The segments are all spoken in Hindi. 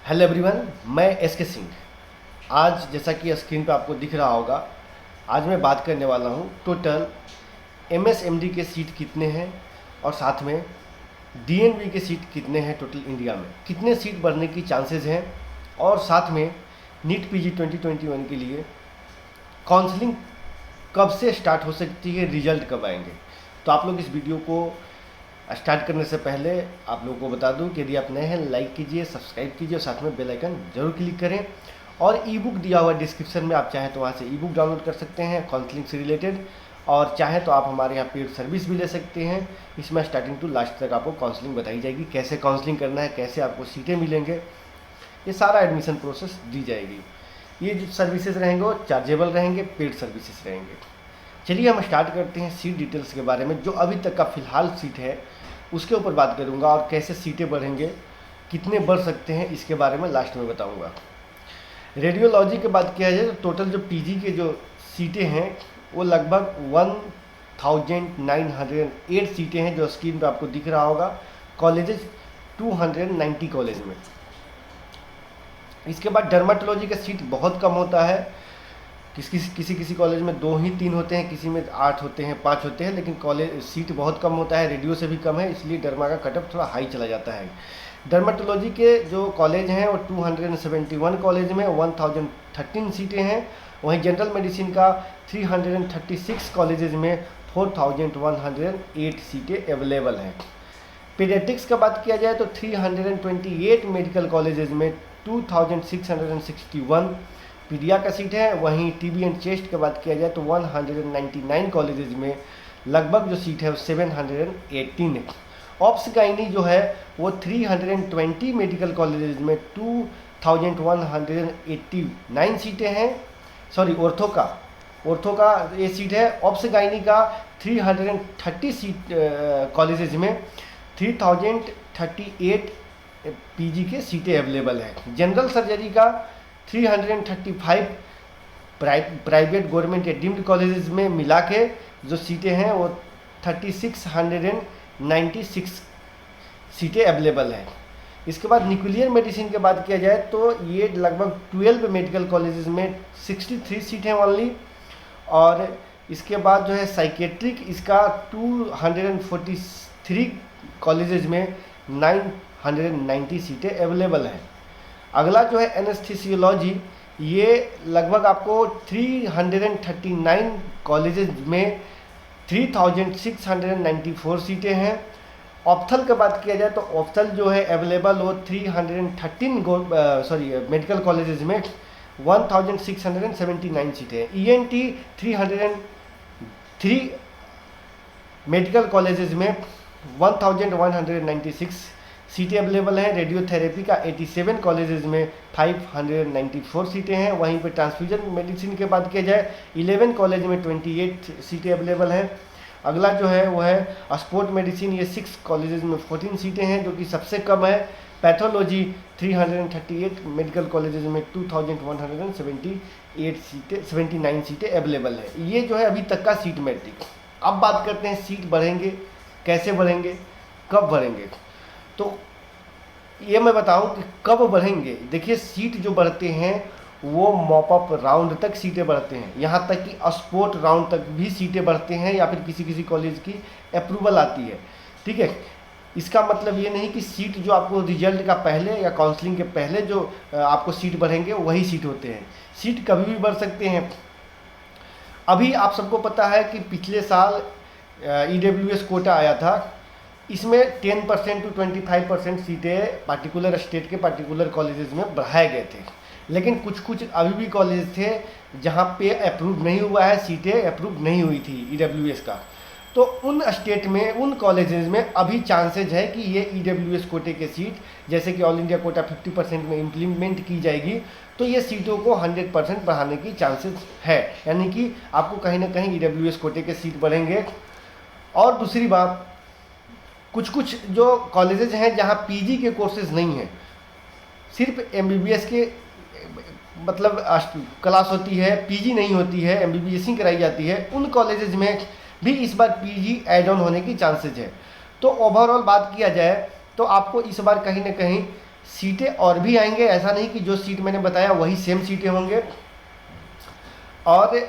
हेलो एवरीवन, मैं एस के सिंह। आज जैसा कि स्क्रीन पे आपको दिख रहा होगा, आज मैं बात करने वाला हूँ टोटल एमएसएमडी के सीट कितने हैं और साथ में डीएनबी के सीट कितने हैं, टोटल इंडिया में कितने सीट बढ़ने की चांसेस हैं, और साथ में नीट पीजी 2021 के लिए काउंसलिंग कब से स्टार्ट हो सकती है, रिजल्ट कब आएंगे। तो आप लोग इस वीडियो को स्टार्ट करने से पहले आप लोगों को बता दूं कि यदि आप नए हैं लाइक कीजिए, सब्सक्राइब कीजिए और साथ में बेल आइकन जरूर क्लिक करें। और ई बुक दिया हुआ डिस्क्रिप्शन में, आप चाहें तो वहाँ से ई बुक डाउनलोड कर सकते हैं काउंसलिंग से रिलेटेड, और चाहें तो आप हमारे यहाँ पेड सर्विस भी ले सकते हैं। इसमें स्टार्टिंग टू लास्ट तक आपको काउंसलिंग बताई जाएगी, कैसे काउंसलिंग करना है, कैसे आपको सीटें मिलेंगे, ये सारा एडमिशन प्रोसेस दी जाएगी। ये जो सर्विसेज रहेंगे वो चार्जेबल रहेंगे, पेड सर्विसेज रहेंगे। चलिए हम स्टार्ट करते हैं सीट डिटेल्स के बारे में। जो अभी तक का फ़िलहाल सीट है उसके ऊपर बात करूंगा, और कैसे सीटें बढ़ेंगे, कितने बढ़ सकते हैं, इसके बारे में लास्ट में बताऊंगा। रेडियोलॉजी की बात किया जाए तो टोटल जो पीजी के जो सीटें हैं वो लगभग 1908 सीटें हैं, जो स्क्रीन पर आपको दिख रहा होगा। कॉलेजेस 290 कॉलेज में। इसके बाद डर्माटोलॉजी का सीट बहुत कम होता है। किसी कॉलेज में 2 ही 3 होते हैं, किसी में 8 होते हैं, 5 होते हैं, लेकिन कॉलेज सीट बहुत कम होता है, रेडियो से भी कम है, इसलिए डर्मा का कटअप थोड़ा हाई चला जाता है। डर्माटोलॉजी के जो कॉलेज हैं वो 271 कॉलेज में 1013 सीटें हैं। वहीं जनरल मेडिसिन का 336 कॉलेजेस में 4108 सीटें अवेलेबल हैं। पीडियाट्रिक्स का बात किया जाए तो 328 मेडिकल कॉलेजेस में 2661 पीडिया का सीट है। वहीं टीबी एंड चेस्ट की बात किया जाए तो 199 कॉलेजेस में लगभग जो सीट है वो 718 है। ऑप्स गाइनी जो है वो 320 मेडिकल कॉलेजेस में 2189 सीटें हैं। सॉरी, ऑर्थो का ये सीट है। ऑप्स गाइनी का 330 सीट कॉलेजेस में 3038 पीजी के सीटें अवेलेबल है। जनरल सर्जरी का 335 प्राइवेट गवर्नमेंट या डीम्ड कॉलेजेस में मिला के जो सीटें हैं वो 3696 सीटें अवेलेबल हैं। इसके बाद न्यूक्लियर मेडिसिन की बात किया जाए तो ये लगभग 12 मेडिकल कॉलेजेस में 63 सीटें ओनली। और इसके बाद जो है साइकेट्रिक, इसका 243 कॉलेजेस में 990 सीटें अवेलेबल हैं। अगला जो है एनेस्थीसियोलॉजी, ये लगभग आपको 339 कॉलेजेस में 3694 सीटें हैं। ऑप्थल की बात किया जाए तो ऑप्थल जो है अवेलेबल वो 313 मेडिकल कॉलेजेस में 1679 सीटें हैं। ईएनटी 303 मेडिकल कॉलेजेस में 1196 सीटें अवेलेबल हैं। रेडियोथेरेपी का 87 कॉलेजेस में 594 सीटें हैं। वहीं पर ट्रांसफ्यूजन मेडिसिन की बात किया जाए 11 कॉलेज में 28 सीटें अवेलेबल हैं। अगला जो है वो है स्पोर्ट मेडिसिन, ये 6 कॉलेजेस में 14 सीटें हैं, जो कि सबसे कम है। पैथोलॉजी 338 मेडिकल कॉलेजेस में 79 सीटें अवेलेबल है। ये जो है अभी तक का सीट मैट्रिक। अब बात करते हैं सीट बढ़ेंगे, कैसे बढ़ेंगे, कब बढ़ेंगे। तो ये मैं बताऊं कि कब बढ़ेंगे। देखिए, सीट जो बढ़ते हैं वो मॉप अप राउंड तक सीटें बढ़ते हैं, यहाँ तक कि स्पोर्ट राउंड तक भी सीटें बढ़ते हैं, या फिर किसी कॉलेज की अप्रूवल आती है। ठीक है, इसका मतलब ये नहीं कि सीट जो आपको रिजल्ट का पहले या काउंसलिंग के पहले जो आपको सीट बढ़ेंगे वही सीट होते हैं। सीट कभी भी बढ़ सकते हैं। अभी आप सबको पता है कि पिछले साल EWS कोटा आया था। इसमें 10% to 25% सीटें पार्टिकुलर स्टेट के पार्टिकुलर कॉलेजेस में बढ़ाए गए थे, लेकिन कुछ अभी भी कॉलेज थे जहां पे अप्रूव नहीं हुआ है, सीटें अप्रूव नहीं हुई थी EWS का। तो उन स्टेट में, उन कॉलेजेस में अभी चांसेज है कि ये EWS कोटे के सीट, जैसे कि ऑल इंडिया कोटा 50% में इम्प्लीमेंट की जाएगी, तो ये सीटों को 100% बढ़ाने की चांसेस है। यानी कि आपको कहीं ना कहीं EWS कोटे के सीट बढ़ेंगे। और दूसरी बात, कुछ जो कॉलेजेस हैं जहां पीजी के कोर्सेज नहीं हैं, सिर्फ एमबीबीएस के मतलब क्लास होती है, पीजी नहीं होती है, एमबीबीएस ही कराई जाती है, उन कॉलेजेस में भी इस बार पीजी ऐड ऑन होने की चांसेज है। तो ओवरऑल बात किया जाए तो आपको इस बार कहीं ना कहीं सीटें और भी आएंगे, ऐसा नहीं कि जो सीट मैंने बताया वही सेम सीटें होंगे। और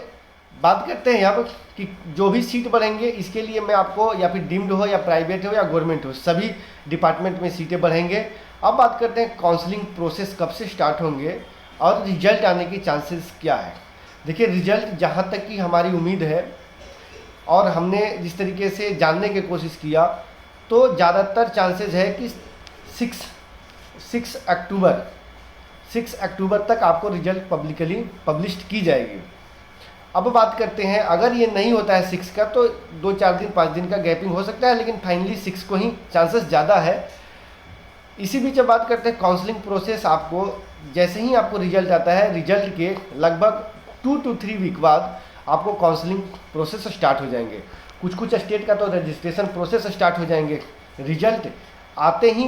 बात करते हैं यहाँ पर कि जो भी सीट बढ़ेंगे इसके लिए मैं आपको, या फिर डीम्ड हो या प्राइवेट हो या गवर्नमेंट हो, सभी डिपार्टमेंट में सीटें बढ़ेंगे। अब बात करते हैं काउंसलिंग प्रोसेस कब से स्टार्ट होंगे और रिजल्ट आने की चांसेस क्या है। देखिए, रिजल्ट जहाँ तक की हमारी उम्मीद है और हमने जिस तरीके से जानने की कोशिश किया, तो ज़्यादातर चांसेस है कि 6 अक्टूबर तक आपको रिजल्ट पब्लिकली पब्लिश्ड की जाएगी। अब बात करते हैं, अगर ये नहीं होता है 6 का, तो 2-4 दिन 5 दिन का गैपिंग हो सकता है, लेकिन फाइनली 6 को ही चांसेस ज़्यादा है। इसी बीच अब बात करते हैं काउंसलिंग प्रोसेस। आपको जैसे ही आपको रिजल्ट आता है, रिजल्ट के लगभग 2 to 3 वीक बाद आपको काउंसलिंग प्रोसेस स्टार्ट हो जाएंगे। कुछ स्टेट का तो रजिस्ट्रेशन प्रोसेस स्टार्ट हो जाएंगे रिजल्ट आते ही।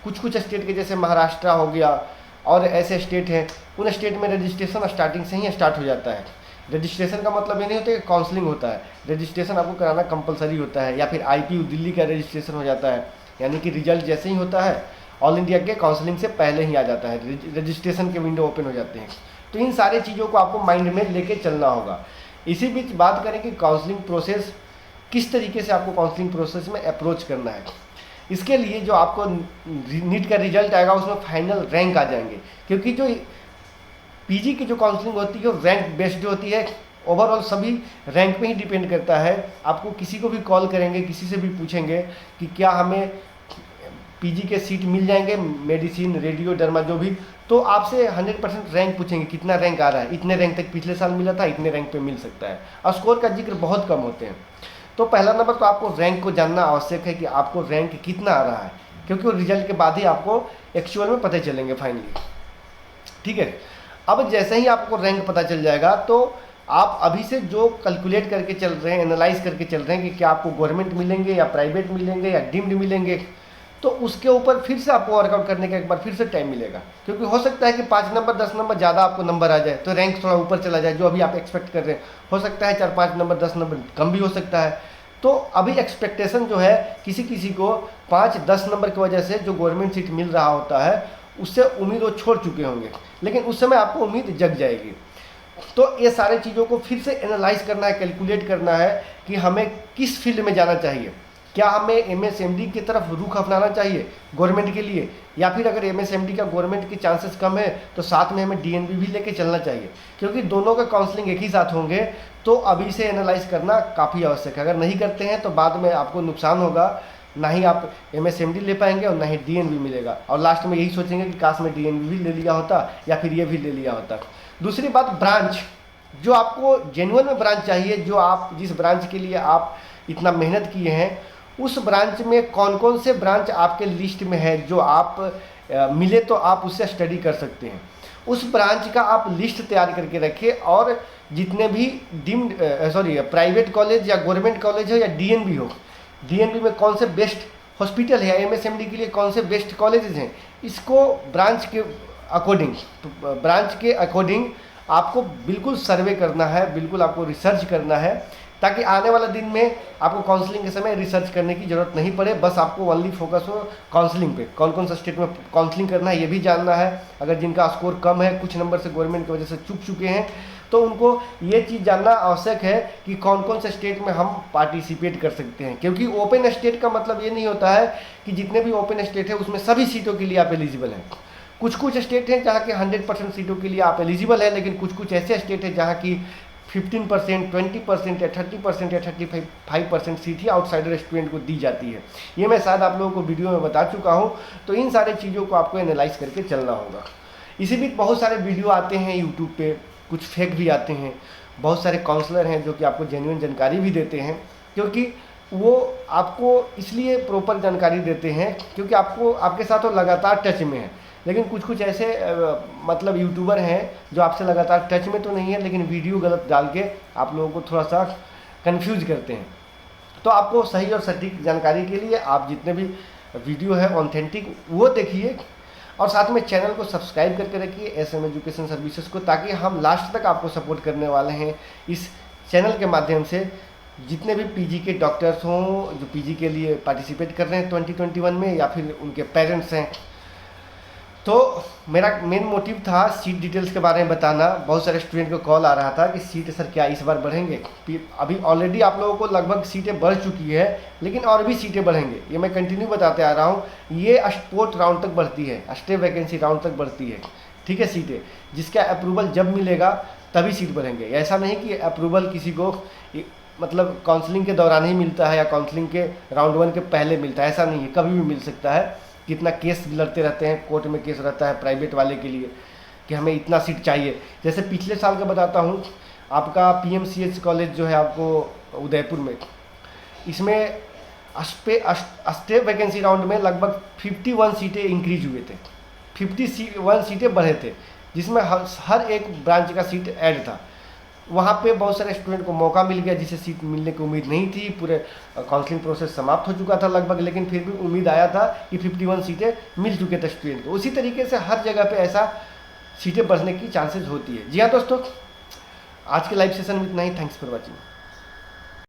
कुछ स्टेट के जैसे महाराष्ट्र हो गया और ऐसे स्टेट हैं, उन स्टेट में रजिस्ट्रेशन स्टार्टिंग से ही स्टार्ट हो जाता है। रजिस्ट्रेशन का मतलब ये नहीं होता कि काउंसलिंग होता है, रजिस्ट्रेशन आपको कराना कंपलसरी होता है। या फिर IPU दिल्ली का रजिस्ट्रेशन हो जाता है, यानी कि रिजल्ट जैसे ही होता है ऑल इंडिया के काउंसलिंग से पहले ही आ जाता है, रजिस्ट्रेशन के विंडो ओपन हो जाते हैं। तो इन सारे चीज़ों को आपको माइंड में लेके चलना होगा। इसी बीच बात करें कि काउंसलिंग प्रोसेस किस तरीके से आपको काउंसलिंग प्रोसेस में अप्रोच करना है। इसके लिए जो आपको नीट का रिजल्ट आएगा उसमें फाइनल रैंक आ जाएंगे, क्योंकि जो PG की जो काउंसलिंग होती है वो रैंक बेस्ड होती है। ओवरऑल सभी रैंक पे ही डिपेंड करता है। आपको किसी को भी कॉल करेंगे, किसी से भी पूछेंगे कि क्या हमें PG के सीट मिल जाएंगे, मेडिसिन, रेडियो, डर्मा जो भी, तो आपसे 100% रैंक पूछेंगे, कितना रैंक आ रहा है, इतने रैंक तक पिछले साल मिला था, इतने रैंक पे मिल सकता है। और स्कोर का जिक्र बहुत कम होते हैं। तो पहला नंबर तो आपको रैंक को जानना आवश्यक है कि आपको रैंक कितना आ रहा है, क्योंकि वो रिजल्ट के बाद ही आपको एक्चुअल में पता चलेंगे फाइनली। ठीक है, अब जैसे ही आपको रैंक पता चल जाएगा, तो आप अभी से जो कैलकुलेट करके चल रहे हैं, एनालाइज करके चल रहे हैं कि क्या आपको गवर्नमेंट मिलेंगे या प्राइवेट मिलेंगे या डीम्ड मिलेंगे, तो उसके ऊपर फिर से आपको वर्कआउट करने का एक बार फिर से टाइम मिलेगा। क्योंकि हो सकता है कि 5 नंबर 10 नंबर ज़्यादा आपको नंबर आ जाए, तो रैंक थोड़ा ऊपर चला जाए, जो अभी आप एक्सपेक्ट कर रहे हैं। हो सकता है 4-5 नंबर 10 नंबर कम भी हो सकता है। तो अभी एक्सपेक्टेशन जो है, किसी किसी को 5-10 नंबर की वजह से जो गवर्नमेंट सीट मिल रहा होता है उससे उम्मीद वो छोड़ चुके होंगे, लेकिन उस समय आपको उम्मीद जग जाएगी। तो ये सारे चीज़ों को फिर से एनालाइज करना है, कैलकुलेट करना है कि हमें किस फील्ड में जाना चाहिए। क्या हमें MSMD की तरफ रुख अपनाना चाहिए गवर्नमेंट के लिए, या फिर अगर MSMD का गवर्नमेंट के चांसेस कम है तो साथ में हमें DNB भी लेके चलना चाहिए, क्योंकि दोनों का काउंसलिंग एक ही साथ होंगे। तो अभी से एनालाइज करना काफ़ी आवश्यक है। अगर नहीं करते हैं तो बाद में आपको नुकसान होगा, ना ही आप MSMD ले पाएंगे और ना ही DNB मिलेगा, और लास्ट में यही सोचेंगे कि काश मैं DNB भी ले लिया होता या फिर ये भी ले लिया होता। दूसरी बात, ब्रांच, जो आपको जेन्युइन में ब्रांच चाहिए, जो आप जिस ब्रांच के लिए आप इतना मेहनत किए हैं, उस ब्रांच में कौन कौन से ब्रांच आपके लिस्ट में है जो आप मिले तो आप उससे स्टडी कर सकते हैं। उस ब्रांच का आप लिस्ट तैयार करके रखें, और जितने भी प्राइवेट कॉलेज या गवर्नमेंट कॉलेज हो या DNB हो, DNB में कौन से बेस्ट हॉस्पिटल है, MSMD के लिए कौन से बेस्ट कॉलेजेस हैं, इसको ब्रांच के अकॉर्डिंग आपको बिल्कुल सर्वे करना है, बिल्कुल आपको रिसर्च करना है, ताकि आने वाला दिन में आपको काउंसलिंग के समय रिसर्च करने की ज़रूरत नहीं पड़े। बस आपको ओनली फोकस हो काउंसलिंग पे, कौन कौन सा स्टेट में काउंसलिंग करना है ये भी जानना है। अगर जिनका स्कोर कम है, कुछ नंबर से गवर्नमेंट की वजह से चूक चुके हैं, तो उनको ये चीज़ जानना आवश्यक है कि कौन कौन से स्टेट में हम पार्टिसिपेट कर सकते हैं। क्योंकि ओपन स्टेट का मतलब ये नहीं होता है कि जितने भी ओपन स्टेट है उसमें सभी सीटों के लिए आप एलिजिबल हैं। कुछ स्टेट हैं जहाँ के 100% सीटों के लिए आप एलिजिबल हैं, लेकिन कुछ ऐसे स्टेट हैं जहाँ की 15%, 20% या 30% या 35% सीट ही आउटसाइडर स्टूडेंट को दी जाती है। ये मैं शायद आप लोगों को वीडियो में बता चुका हूँ। तो इन सारे चीज़ों को आपको एनालाइज करके चलना होगा। इसी बीच बहुत सारे वीडियो आते हैं यूट्यूब पे, कुछ फेक भी आते हैं। बहुत सारे काउंसलर हैं जो कि आपको जेन्युइन जानकारी भी देते हैं, क्योंकि वो आपको इसलिए प्रॉपर जानकारी देते हैं क्योंकि आपको आपके साथ वो लगातार टच में है। लेकिन कुछ ऐसे मतलब यूट्यूबर हैं जो आपसे लगातार टच में तो नहीं है, लेकिन वीडियो गलत डाल के आप लोगों को थोड़ा सा कंफ्यूज करते हैं। तो आपको सही और सटीक जानकारी के लिए आप जितने भी वीडियो है ऑथेंटिक वो देखिए, और साथ में चैनल को सब्सक्राइब करके रखिए SM एजुकेशन सर्विसेज को, ताकि हम लास्ट तक आपको सपोर्ट करने वाले हैं इस चैनल के माध्यम से। जितने भी PG के डॉक्टर्स हों जो PG के लिए पार्टिसिपेट कर रहे हैं 2021 में, या फिर उनके पेरेंट्स हैं, तो मेरा मेन मोटिव था सीट डिटेल्स के बारे में बताना। बहुत सारे स्टूडेंट को कॉल आ रहा था कि सीट सर क्या इस बार बढ़ेंगे। अभी ऑलरेडी आप लोगों को लगभग सीटें बढ़ चुकी है, लेकिन और भी सीटें बढ़ेंगे, ये मैं कंटिन्यू बताते आ रहा हूँ। ये स्पोर्ट राउंड तक बढ़ती है, स्टे वैकेंसी राउंड तक बढ़ती है, ठीक है। सीटें जिसका अप्रूवल जब मिलेगा तभी सीट बढ़ेंगे। ऐसा नहीं कि अप्रूवल किसी को मतलब काउंसलिंग के दौरान ही मिलता है या काउंसलिंग के राउंड 1 के पहले मिलता है, ऐसा नहीं है, कभी भी मिल सकता है। कितना केस लड़ते रहते हैं, कोर्ट में केस रहता है प्राइवेट वाले के लिए कि हमें इतना सीट चाहिए। जैसे पिछले साल का बताता हूँ, आपका PMCH कॉलेज जो है आपको उदयपुर में, इसमें स्टे वैकेंसी राउंड में लगभग 51 सीटें इंक्रीज हुए थे, 51 सीटें बढ़े थे, जिसमें हर एक ब्रांच का सीट ऐड था। वहाँ पे बहुत सारे स्टूडेंट को मौका मिल गया जिसे सीट मिलने की उम्मीद नहीं थी। पूरे काउंसलिंग प्रोसेस समाप्त हो चुका था लगभग, लेकिन फिर भी उम्मीद आया था कि 51 सीटें मिल चुके थे स्टूडेंट को। उसी तरीके से हर जगह पे ऐसा सीटें बढ़ने की चांसेस होती है। जी हाँ दोस्तों, आज के लाइव सेशन में इतना ही। Thanks for watching.